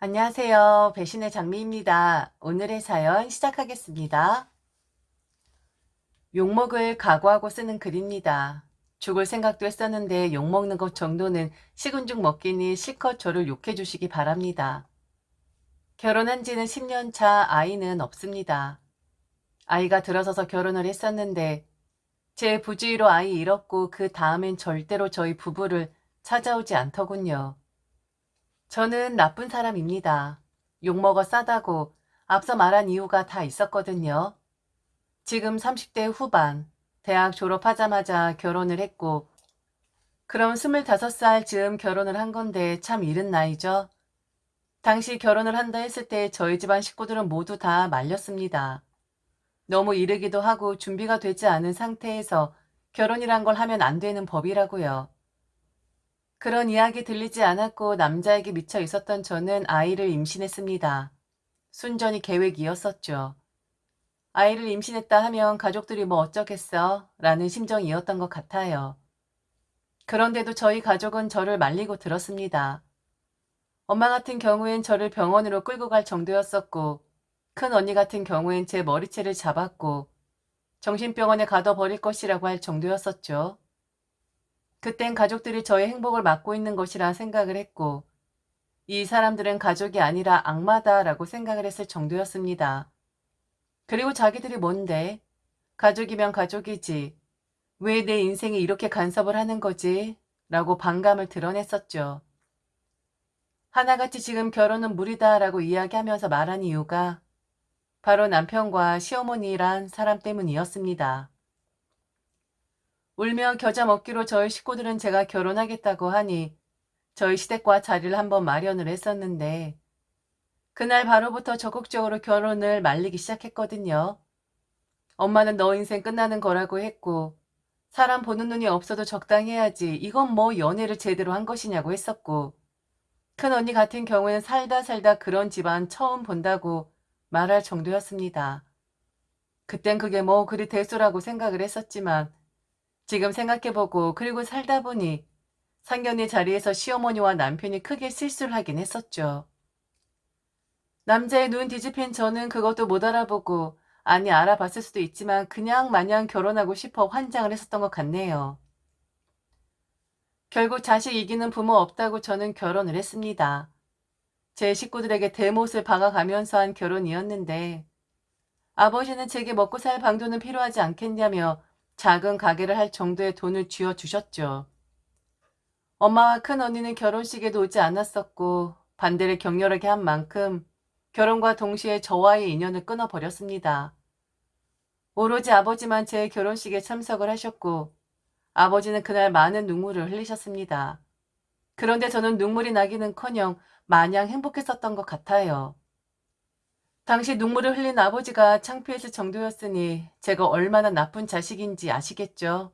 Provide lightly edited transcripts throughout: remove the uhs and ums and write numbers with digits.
안녕하세요. 배신의 장미입니다. 오늘의 사연 시작하겠습니다. 욕먹을 각오하고 쓰는 글입니다. 죽을 생각도 했었는데 욕먹는 것 정도는 식은 죽 먹기니 실컷 저를 욕해 주시기 바랍니다. 결혼한 지는 10년 차, 아이는 없습니다. 아이가 들어서서 결혼을 했었는데 제 부주의로 아이 잃었고 그 다음엔 절대로 저희 부부를 찾아오지 않더군요. 저는 나쁜 사람입니다. 욕먹어 싸다고 앞서 말한 이유가 다 있었거든요. 지금 30대 후반, 대학 졸업하자마자 결혼을 했고, 그럼 25살 즈음 결혼을 한 건데 참 이른 나이죠. 당시 결혼을 한다 했을 때 저희 집안 식구들은 모두 다 말렸습니다. 너무 이르기도 하고 준비가 되지 않은 상태에서 결혼이란 걸 하면 안 되는 법이라고요. 그런 이야기 들리지 않았고 남자에게 미쳐 있었던 저는 아이를 임신했습니다. 순전히 계획이었었죠. 아이를 임신했다 하면 가족들이 뭐 어쩌겠어? 라는 심정이었던 것 같아요. 그런데도 저희 가족은 저를 말리고 들었습니다. 엄마 같은 경우엔 저를 병원으로 끌고 갈 정도였었고, 큰 언니 같은 경우엔 제 머리채를 잡았고, 정신병원에 가둬버릴 것이라고 할 정도였었죠. 그땐 가족들이 저의 행복을 막고 있는 것이라 생각을 했고, 이 사람들은 가족이 아니라 악마다라고 생각을 했을 정도였습니다. 그리고 자기들이 뭔데? 가족이면 가족이지. 왜 내 인생에 이렇게 간섭을 하는 거지? 라고 반감을 드러냈었죠. 하나같이 지금 결혼은 무리다라고 이야기하면서 말한 이유가 바로 남편과 시어머니란 사람 때문이었습니다. 울며 겨자 먹기로 저희 식구들은 제가 결혼하겠다고 하니 저희 시댁과 자리를 한번 마련을 했었는데 그날 바로부터 적극적으로 결혼을 말리기 시작했거든요. 엄마는 너 인생 끝나는 거라고 했고 사람 보는 눈이 없어도 적당히 해야지 이건 뭐 연애를 제대로 한 것이냐고 했었고 큰언니 같은 경우에는 살다 살다 그런 집안 처음 본다고 말할 정도였습니다. 그땐 그게 뭐 그리 대수라고 생각을 했었지만 지금 생각해보고 그리고 살다 보니 상견례 자리에서 시어머니와 남편이 크게 실수를 하긴 했었죠. 남자의 눈 뒤집힌 저는 그것도 못 알아보고 아니 알아봤을 수도 있지만 그냥 마냥 결혼하고 싶어 환장을 했었던 것 같네요. 결국 자식 이기는 부모 없다고 저는 결혼을 했습니다. 제 식구들에게 대못을 박아가면서 한 결혼이었는데 아버지는 제게 먹고 살 방도는 필요하지 않겠냐며 작은 가게를 할 정도의 돈을 쥐어주셨죠. 엄마와 큰 언니는 결혼식에도 오지 않았었고 반대를 격렬하게 한 만큼 결혼과 동시에 저와의 인연을 끊어버렸습니다. 오로지 아버지만 제 결혼식에 참석을 하셨고 아버지는 그날 많은 눈물을 흘리셨습니다. 그런데 저는 눈물이 나기는커녕 마냥 행복했었던 것 같아요. 당시 눈물을 흘린 아버지가 창피했을 정도였으니 제가 얼마나 나쁜 자식인지 아시겠죠?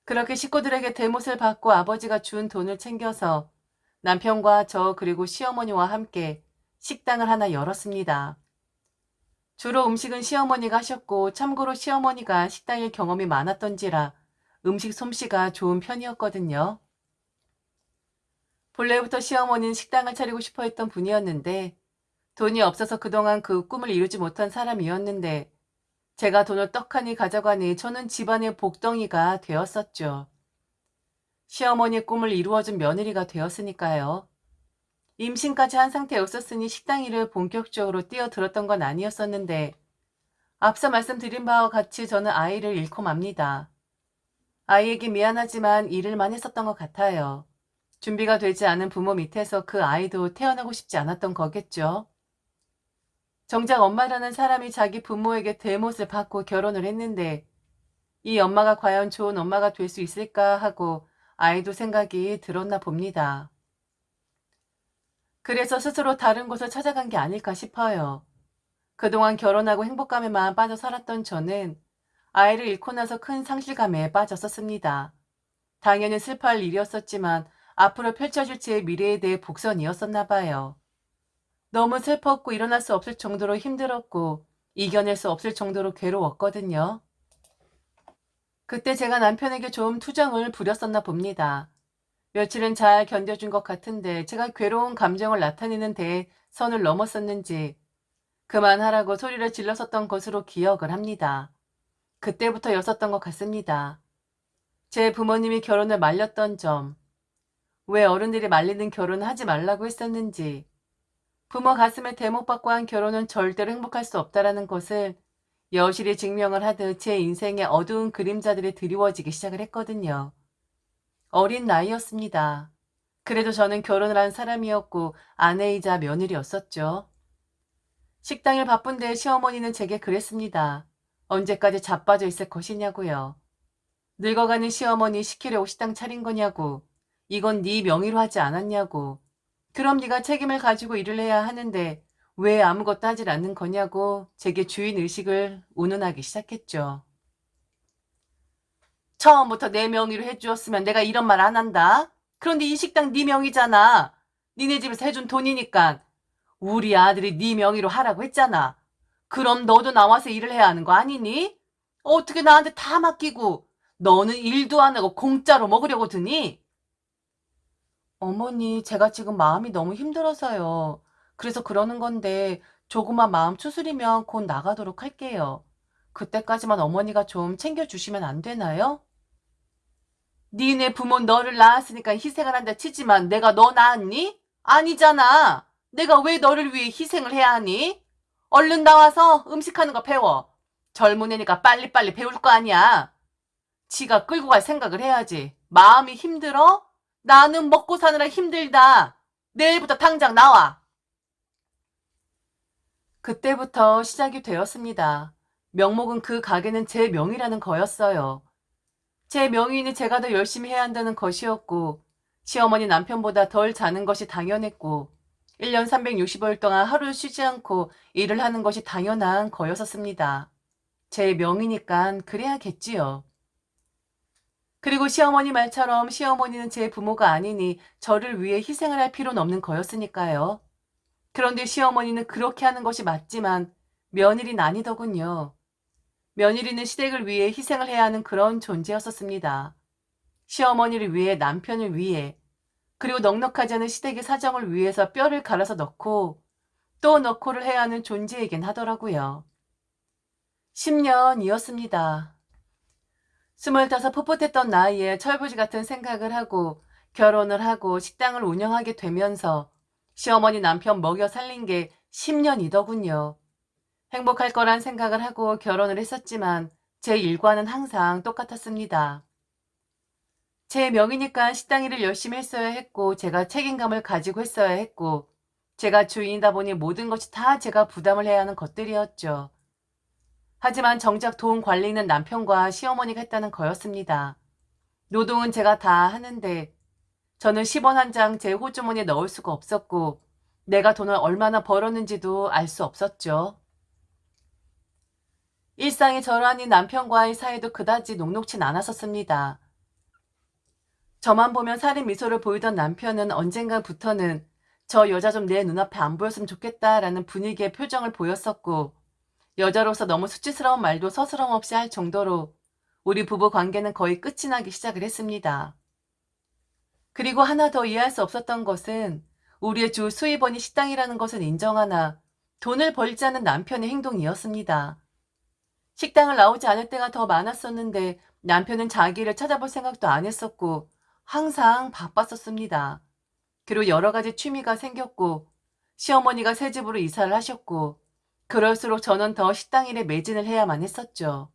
그렇게 식구들에게 대못을 받고 아버지가 준 돈을 챙겨서 남편과 저 그리고 시어머니와 함께 식당을 하나 열었습니다. 주로 음식은 시어머니가 하셨고 참고로 시어머니가 식당 일 경험이 많았던지라 음식 솜씨가 좋은 편이었거든요. 본래부터 시어머니는 식당을 차리고 싶어 했던 분이었는데 돈이 없어서 그동안 그 꿈을 이루지 못한 사람이었는데 제가 돈을 떡하니 가져가니 저는 집안의 복덩이가 되었었죠. 시어머니의 꿈을 이루어준 며느리가 되었으니까요. 임신까지 한 상태였었으니 식당 일을 본격적으로 뛰어들었던 건 아니었었는데 앞서 말씀드린 바와 같이 저는 아이를 잃고 맙니다. 아이에게 미안하지만 일을만 했었던 것 같아요. 준비가 되지 않은 부모 밑에서 그 아이도 태어나고 싶지 않았던 거겠죠. 정작 엄마라는 사람이 자기 부모에게 대못을 받고 결혼을 했는데 이 엄마가 과연 좋은 엄마가 될 수 있을까 하고 아이도 생각이 들었나 봅니다. 그래서 스스로 다른 곳을 찾아간 게 아닐까 싶어요. 그동안 결혼하고 행복감에만 빠져 살았던 저는 아이를 잃고 나서 큰 상실감에 빠졌었습니다. 당연히 슬퍼할 일이었었지만 앞으로 펼쳐질 제 미래에 대해 복선이었었나 봐요. 너무 슬펐고 일어날 수 없을 정도로 힘들었고 이겨낼 수 없을 정도로 괴로웠거든요. 그때 제가 남편에게 좀 투정을 부렸었나 봅니다. 며칠은 잘 견뎌준 것 같은데 제가 괴로운 감정을 나타내는 데에 선을 넘었었는지 그만하라고 소리를 질렀었던 것으로 기억을 합니다. 그때부터였었던 것 같습니다. 제 부모님이 결혼을 말렸던 점, 왜 어른들이 말리는 결혼을 하지 말라고 했었는지, 부모 가슴에 대못 박고 한 결혼은 절대로 행복할 수 없다라는 것을 여실히 증명을 하듯 제 인생의 어두운 그림자들이 드리워지기 시작을 했거든요. 어린 나이였습니다. 그래도 저는 결혼을 한 사람이었고 아내이자 며느리였었죠. 식당일 바쁜데 시어머니는 제게 그랬습니다. 언제까지 자빠져 있을 것이냐고요. 늙어가는 시어머니 시키려고 식당 차린 거냐고. 이건 네 명의로 하지 않았냐고. 그럼 네가 책임을 가지고 일을 해야 하는데 왜 아무것도 하질 않는 거냐고 제게 주인의식을 운운하기 시작했죠. 처음부터 내 명의로 해주었으면 내가 이런 말 안 한다. 그런데 이 식당 네 명의잖아. 니네 집에서 해준 돈이니까 우리 아들이 네 명의로 하라고 했잖아. 그럼 너도 나와서 일을 해야 하는 거 아니니? 어떻게 나한테 다 맡기고 너는 일도 안 하고 공짜로 먹으려고 드니? 어머니, 제가 지금 마음이 너무 힘들어서요. 그래서 그러는 건데 조금만 마음 추스리면 곧 나가도록 할게요. 그때까지만 어머니가 좀 챙겨주시면 안 되나요? 니네 부모는 너를 낳았으니까 희생을 한다 치지만 내가 너 낳았니? 아니잖아. 내가 왜 너를 위해 희생을 해야 하니? 얼른 나와서 음식하는 거 배워. 젊은 애니까 빨리빨리 배울 거 아니야. 지가 끌고 갈 생각을 해야지. 마음이 힘들어? 나는 먹고 사느라 힘들다. 내일부터 당장 나와. 그때부터 시작이 되었습니다. 명목은 그 가게는 제 명의라는 거였어요. 제 명의는 제가 더 열심히 해야 한다는 것이었고, 시어머니 남편보다 덜 자는 것이 당연했고, 1년 365일 동안 하루 쉬지 않고 일을 하는 것이 당연한 거였었습니다. 제 명의니까 그래야겠지요. 그리고 시어머니 말처럼 시어머니는 제 부모가 아니니 저를 위해 희생을 할 필요는 없는 거였으니까요. 그런데 시어머니는 그렇게 하는 것이 맞지만 며느리는 아니더군요. 며느리는 시댁을 위해 희생을 해야 하는 그런 존재였었습니다. 시어머니를 위해 남편을 위해 그리고 넉넉하지 않은 시댁의 사정을 위해서 뼈를 갈아서 넣고 또 넣고를 해야 하는 존재이긴 하더라고요. 10년이었습니다. 25 풋풋했던 나이에 철부지 같은 생각을 하고 결혼을 하고 식당을 운영하게 되면서 시어머니 남편 먹여 살린 게 10년이더군요. 행복할 거란 생각을 하고 결혼을 했었지만 제 일과는 항상 똑같았습니다. 제 명의니까 식당 일을 열심히 했어야 했고 제가 책임감을 가지고 했어야 했고 제가 주인이다 보니 모든 것이 다 제가 부담을 해야 하는 것들이었죠. 하지만 정작 돈 관리는 남편과 시어머니가 했다는 거였습니다. 노동은 제가 다 하는데 저는 10원 한 장 제 호주머니에 넣을 수가 없었고 내가 돈을 얼마나 벌었는지도 알 수 없었죠. 일상이 저러하니 남편과의 사이도 그다지 녹록진 않았었습니다. 저만 보면 살인 미소를 보이던 남편은 언젠가부터는 저 여자 좀 내 눈앞에 안 보였으면 좋겠다라는 분위기의 표정을 보였었고 여자로서 너무 수치스러운 말도 서스럼 없이 할 정도로 우리 부부 관계는 거의 끝이 나기 시작을 했습니다. 그리고 하나 더 이해할 수 없었던 것은 우리의 주 수입원이 식당이라는 것은 인정하나 돈을 벌지 않은 남편의 행동이었습니다. 식당을 나오지 않을 때가 더 많았었는데 남편은 자기를 찾아볼 생각도 안 했었고 항상 바빴었습니다. 그리고 여러 가지 취미가 생겼고 시어머니가 새 집으로 이사를 하셨고 그럴수록 저는 더 식당 일에 매진을 해야만 했었죠.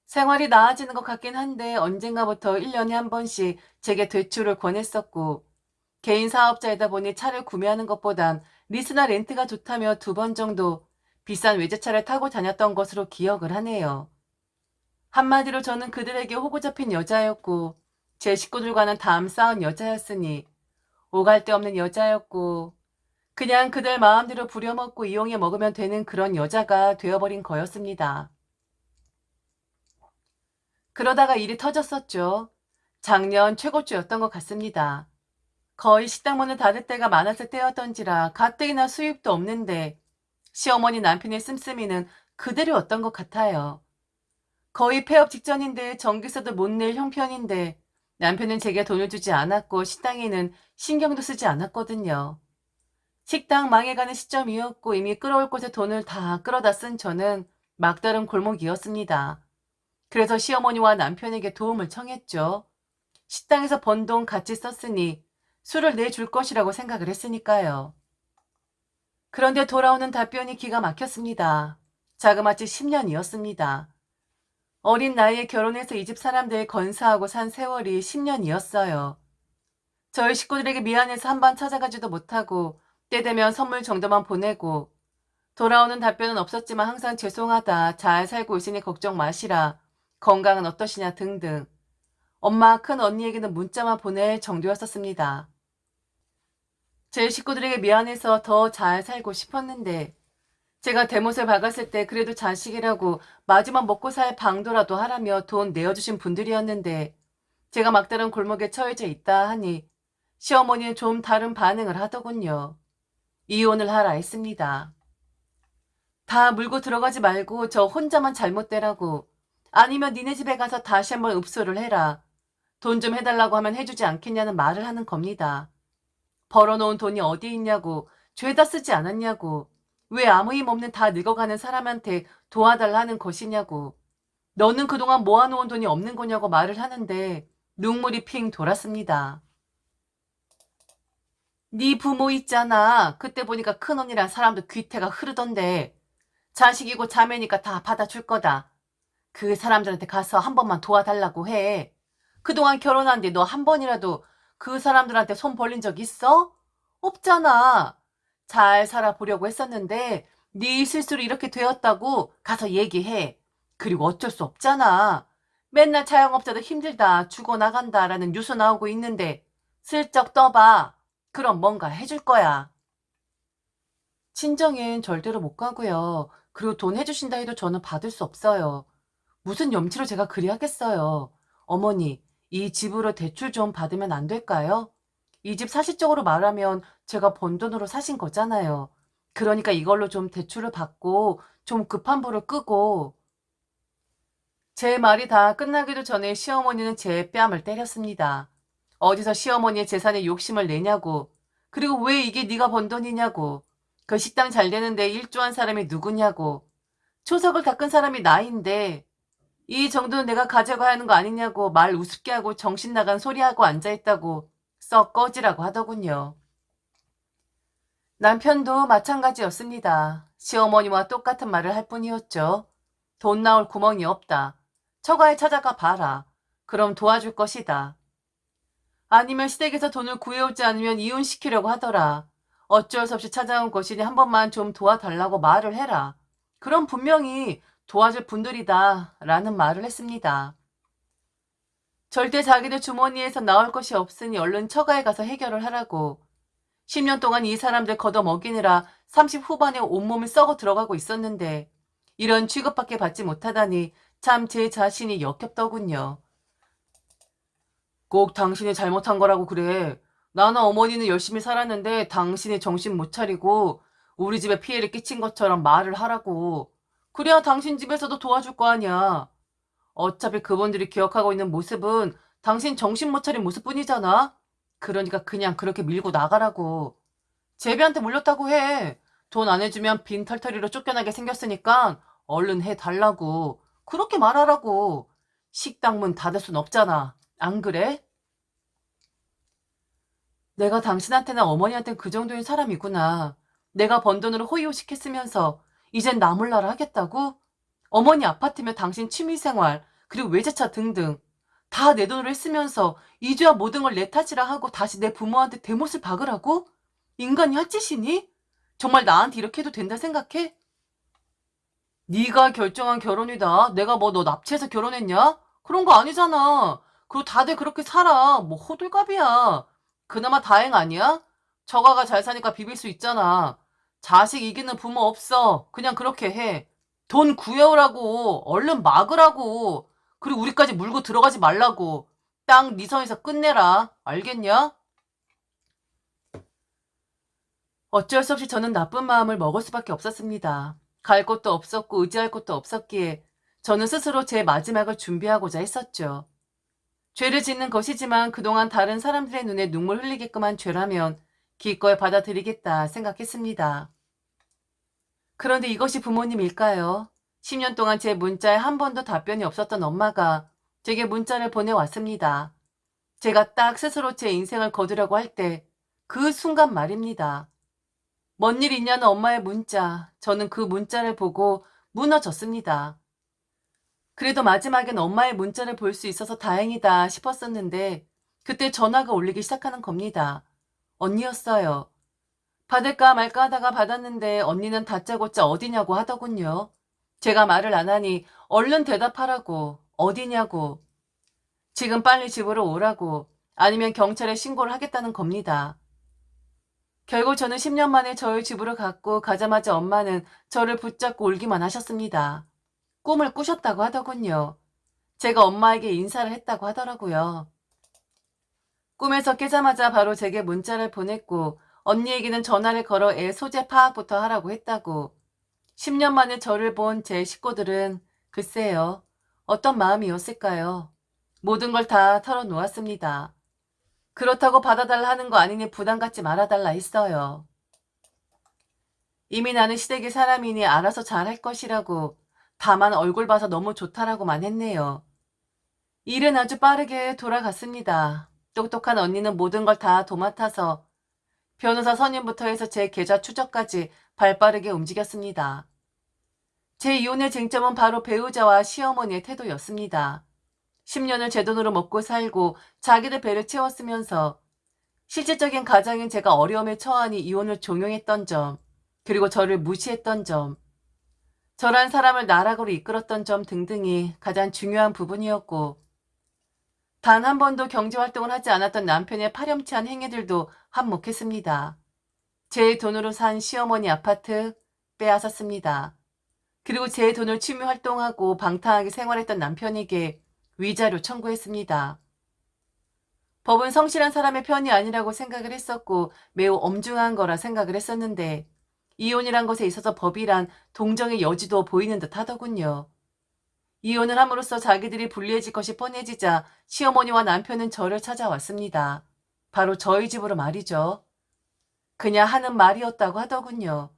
생활이 나아지는 것 같긴 한데 언젠가부터 1년에 한 번씩 제게 대출을 권했었고 개인 사업자이다 보니 차를 구매하는 것보단 리스나 렌트가 좋다며 2번 정도 비싼 외제차를 타고 다녔던 것으로 기억을 하네요. 한마디로 저는 그들에게 호구 잡힌 여자였고 제 식구들과는 담 쌓은 여자였으니 오갈 데 없는 여자였고 그냥 그들 마음대로 부려먹고 이용해 먹으면 되는 그런 여자가 되어버린 거였습니다. 그러다가 일이 터졌었죠. 작년 최고주였던 것 같습니다. 거의 식당 문을 닫을 때가 많았을 때였던지라 가뜩이나 수입도 없는데 시어머니 남편의 씀씀이는 그대로였던 것 같아요. 거의 폐업 직전인데 전기세도 못 낼 형편인데 남편은 제게 돈을 주지 않았고 식당에는 신경도 쓰지 않았거든요. 식당 망해가는 시점이었고 이미 끌어올 곳에 돈을 다 끌어다 쓴 저는 막다른 골목이었습니다. 그래서 시어머니와 남편에게 도움을 청했죠. 식당에서 번 돈 같이 썼으니 술을 내줄 것이라고 생각을 했으니까요. 그런데 돌아오는 답변이 기가 막혔습니다. 자그마치 10년이었습니다. 어린 나이에 결혼해서 이 집 사람들 건사하고 산 세월이 10년이었어요. 저희 식구들에게 미안해서 한 번 찾아가지도 못하고 때 되면 선물 정도만 보내고 돌아오는 답변은 없었지만 항상 죄송하다, 잘 살고 있으니 걱정 마시라, 건강은 어떠시냐 등등 엄마, 큰 언니에게는 문자만 보낼 정도였었습니다. 제 식구들에게 미안해서 더 잘 살고 싶었는데 제가 대못을 박았을 때 그래도 자식이라고 마지막 먹고 살 방도라도 하라며 돈 내어주신 분들이었는데 제가 막다른 골목에 처해져 있다 하니 시어머니는 좀 다른 반응을 하더군요. 이혼을 하라 했습니다. 다 물고 들어가지 말고 저 혼자만 잘못되라고, 아니면 니네 집에 가서 다시 한번 읍소를 해라, 돈 좀 해달라고 하면 해주지 않겠냐는 말을 하는 겁니다. 벌어놓은 돈이 어디 있냐고, 죄다 쓰지 않았냐고, 왜 아무 힘 없는 다 늙어가는 사람한테 도와달라는 것이냐고, 너는 그동안 모아놓은 돈이 없는 거냐고 말을 하는데 눈물이 핑 돌았습니다. 네 부모 있잖아. 그때 보니까 큰언니랑 사람도 귀태가 흐르던데 자식이고 자매니까 다 받아줄 거다. 그 사람들한테 가서 한 번만 도와달라고 해. 그동안 결혼한 뒤 너 한 번이라도 그 사람들한테 손 벌린 적 있어? 없잖아. 잘 살아보려고 했었는데 네 실수로 이렇게 되었다고 가서 얘기해. 그리고 어쩔 수 없잖아. 맨날 자영업자도 힘들다, 죽어나간다라는 뉴스 나오고 있는데 슬쩍 떠봐. 그럼 뭔가 해줄 거야. 친정엔 절대로 못 가고요. 그리고 돈 해주신다 해도 저는 받을 수 없어요. 무슨 염치로 제가 그리하겠어요. 어머니, 이 집으로 대출 좀 받으면 안 될까요? 이 집 사실적으로 말하면 제가 번 돈으로 사신 거잖아요. 그러니까 이걸로 좀 대출을 받고 좀 급한 불을 끄고. 제 말이 다 끝나기도 전에 시어머니는 제 뺨을 때렸습니다. 어디서 시어머니의 재산에 욕심을 내냐고. 그리고 왜 이게 네가 번 돈이냐고. 그 식당 잘 되는데 일조한 사람이 누구냐고. 초석을 닦은 사람이 나인데 이 정도는 내가 가져가야 하는 거 아니냐고 말 우습게 하고 정신 나간 소리하고 앉아있다고 썩 꺼지라고 하더군요. 남편도 마찬가지였습니다. 시어머니와 똑같은 말을 할 뿐이었죠. 돈 나올 구멍이 없다. 처가에 찾아가 봐라. 그럼 도와줄 것이다. 아니면 시댁에서 돈을 구해오지 않으면 이혼시키려고 하더라. 어쩔 수 없이 찾아온 것이니 한 번만 좀 도와달라고 말을 해라. 그럼 분명히 도와줄 분들이다 라는 말을 했습니다. 절대 자기들 주머니에서 나올 것이 없으니 얼른 처가에 가서 해결을 하라고. 10년 동안 이 사람들 걷어먹이느라 30 후반에 온몸이 썩어 들어가고 있었는데 이런 취급밖에 받지 못하다니 참 제 자신이 역겹더군요. 꼭 당신이 잘못한 거라고 그래. 나나 어머니는 열심히 살았는데 당신이 정신 못 차리고 우리 집에 피해를 끼친 것처럼 말을 하라고. 그래야 당신 집에서도 도와줄 거 아니야. 어차피 그분들이 기억하고 있는 모습은 당신 정신 못 차린 모습뿐이잖아. 그러니까 그냥 그렇게 밀고 나가라고. 제비한테 물렸다고 해. 돈 안 해주면 빈털터리로 쫓겨나게 생겼으니까 얼른 해달라고. 그렇게 말하라고. 식당 문 닫을 순 없잖아. 안 그래? 내가 당신한테나 어머니한테는 그 정도인 사람이구나. 내가 번 돈으로 호의호식했으면서 이젠 나 몰라라 하겠다고? 어머니 아파트면 당신 취미생활, 그리고 외제차 등등 다 내 돈으로 했으면서 이제야 모든 걸 내 탓이라 하고 다시 내 부모한테 대못을 박으라고? 인간이 할 짓이니? 정말 나한테 이렇게 해도 된다 생각해? 네가 결정한 결혼이다. 내가 뭐 너 납치해서 결혼했냐? 그런 거 아니잖아. 그리고 다들 그렇게 살아. 뭐 호들갑이야. 그나마 다행 아니야? 처가가 잘 사니까 비빌 수 있잖아. 자식 이기는 부모 없어. 그냥 그렇게 해. 돈 구해오라고. 얼른 막으라고. 그리고 우리까지 물고 들어가지 말라고. 딱 네 선에서 끝내라. 알겠냐? 어쩔 수 없이 저는 나쁜 마음을 먹을 수밖에 없었습니다. 갈 곳도 없었고 의지할 곳도 없었기에 저는 스스로 제 마지막을 준비하고자 했었죠. 죄를 짓는 것이지만 그동안 다른 사람들의 눈에 눈물 흘리게끔 한 죄라면 기꺼이 받아들이겠다 생각했습니다. 그런데 이것이 부모님일까요? 10년 동안 제 문자에 한 번도 답변이 없었던 엄마가 제게 문자를 보내왔습니다. 제가 딱 스스로 제 인생을 거두려고 할 때 그 순간 말입니다. 뭔 일 있냐는 엄마의 문자, 저는 그 문자를 보고 무너졌습니다. 그래도 마지막엔 엄마의 문자를 볼 수 있어서 다행이다 싶었었는데 그때 전화가 울리기 시작하는 겁니다. 언니였어요. 받을까 말까 하다가 받았는데 언니는 다짜고짜 어디냐고 하더군요. 제가 말을 안 하니 얼른 대답하라고, 어디냐고, 지금 빨리 집으로 오라고, 아니면 경찰에 신고를 하겠다는 겁니다. 결국 저는 10년 만에 저희 집으로 갔고 가자마자 엄마는 저를 붙잡고 울기만 하셨습니다. 꿈을 꾸셨다고 하더군요. 제가 엄마에게 인사를 했다고 하더라고요. 꿈에서 깨자마자 바로 제게 문자를 보냈고 언니에게는 전화를 걸어 애 소재 파악부터 하라고 했다고. 10년 만에 저를 본 제 식구들은 글쎄요. 어떤 마음이었을까요? 모든 걸 다 털어놓았습니다. 그렇다고 받아달라 하는 거 아니니 부담 갖지 말아달라 했어요. 이미 나는 시댁의 사람이니 알아서 잘할 것이라고, 다만 얼굴 봐서 너무 좋다라고만 했네요. 일은 아주 빠르게 돌아갔습니다. 똑똑한 언니는 모든 걸 다 도맡아서 변호사 선임부터 해서 제 계좌 추적까지 발빠르게 움직였습니다. 제 이혼의 쟁점은 바로 배우자와 시어머니의 태도였습니다. 10년을 제 돈으로 먹고 살고 자기들 배를 채웠으면서 실질적인 가장인 제가 어려움에 처하니 이혼을 종용했던 점, 그리고 저를 무시했던 점, 저란 사람을 나락으로 이끌었던 점 등등이 가장 중요한 부분이었고, 단 한 번도 경제활동을 하지 않았던 남편의 파렴치한 행위들도 한몫했습니다. 제 돈으로 산 시어머니 아파트 빼앗았습니다. 그리고 제 돈을 취미활동하고 방탕하게 생활했던 남편에게 위자료 청구했습니다. 법은 성실한 사람의 편이 아니라고 생각을 했었고 매우 엄중한 거라 생각을 했었는데 이혼이란 것에 있어서 법이란 동정의 여지도 보이는 듯 하더군요. 이혼을 함으로써 자기들이 불리해질 것이 뻔해지자 시어머니와 남편은 저를 찾아왔습니다. 바로 저희 집으로 말이죠. 그냥 하는 말이었다고 하더군요.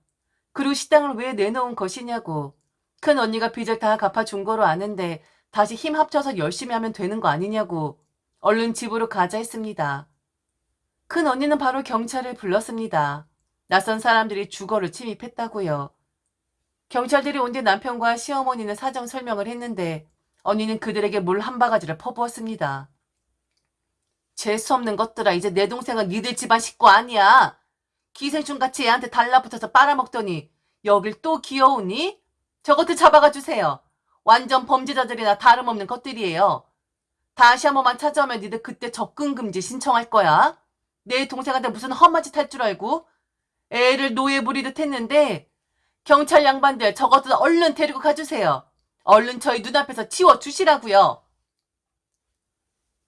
그리고 식당을 왜 내놓은 것이냐고. 큰 언니가 빚을 다 갚아준 거로 아는데 다시 힘 합쳐서 열심히 하면 되는 거 아니냐고. 얼른 집으로 가자 했습니다. 큰 언니는 바로 경찰을 불렀습니다. 낯선 사람들이 주거를 침입했다고요. 경찰들이 온 뒤 남편과 시어머니는 사정 설명을 했는데 언니는 그들에게 물 한 바가지를 퍼부었습니다. 재수없는 것들아, 이제 내 동생은 니들 집안 식구 아니야. 기생충같이 애한테 달라붙어서 빨아먹더니 여길 또 기어오니? 저것들 잡아가 주세요. 완전 범죄자들이나 다름없는 것들이에요. 다시 한 번만 찾아오면 니들 그때 접근금지 신청할 거야. 내 동생한테 무슨 험한 짓 할 줄 알고 애를 노예 부리듯 했는데 경찰 양반들 저것들 얼른 데리고 가주세요. 얼른 저희 눈앞에서 치워주시라고요.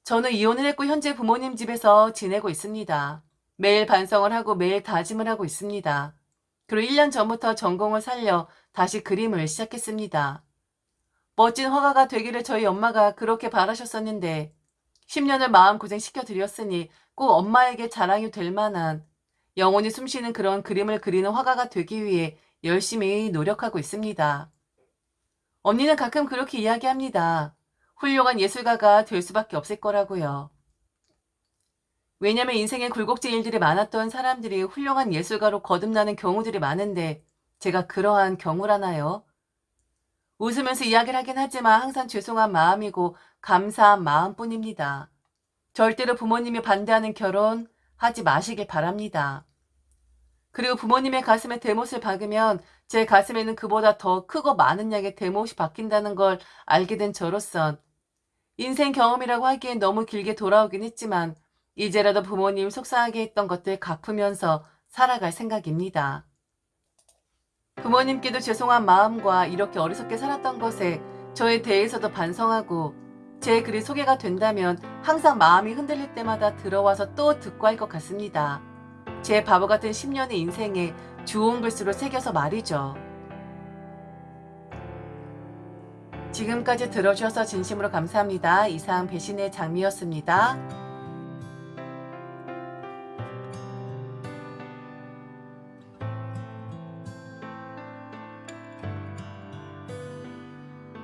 저는 이혼을 했고 현재 부모님 집에서 지내고 있습니다. 매일 반성을 하고 매일 다짐을 하고 있습니다. 그리고 1년 전부터 전공을 살려 다시 그림을 시작했습니다. 멋진 화가가 되기를 저희 엄마가 그렇게 바라셨었는데 10년을 마음고생 시켜드렸으니 꼭 엄마에게 자랑이 될 만한 영원히 숨쉬는 그런 그림을 그리는 화가가 되기 위해 열심히 노력하고 있습니다. 언니는 가끔 그렇게 이야기합니다. 훌륭한 예술가가 될 수밖에 없을 거라고요. 왜냐면 인생에 굴곡진 일들이 많았던 사람들이 훌륭한 예술가로 거듭나는 경우들이 많은데 제가 그러한 경우라나요? 웃으면서 이야기를 하긴 하지만 항상 죄송한 마음이고 감사한 마음뿐입니다. 절대로 부모님이 반대하는 결혼 하지 마시길 바랍니다. 그리고 부모님의 가슴에 대못을 박으면 제 가슴에는 그보다 더 크고 많은 양의 대못이 박힌다는 걸 알게 된 저로선 인생 경험이라고 하기엔 너무 길게 돌아오긴 했지만 이제라도 부모님 속상하게 했던 것들 갚으면서 살아갈 생각입니다. 부모님께도 죄송한 마음과 이렇게 어리석게 살았던 것에 저에 대해서도 반성하고 제 글이 소개가 된다면 항상 마음이 흔들릴 때마다 들어와서 또 듣고 할 것 같습니다. 제 바보 같은 10년의 인생에 좋은 글수로 새겨서 말이죠. 지금까지 들어주셔서 진심으로 감사합니다. 이상 배신의 장미였습니다.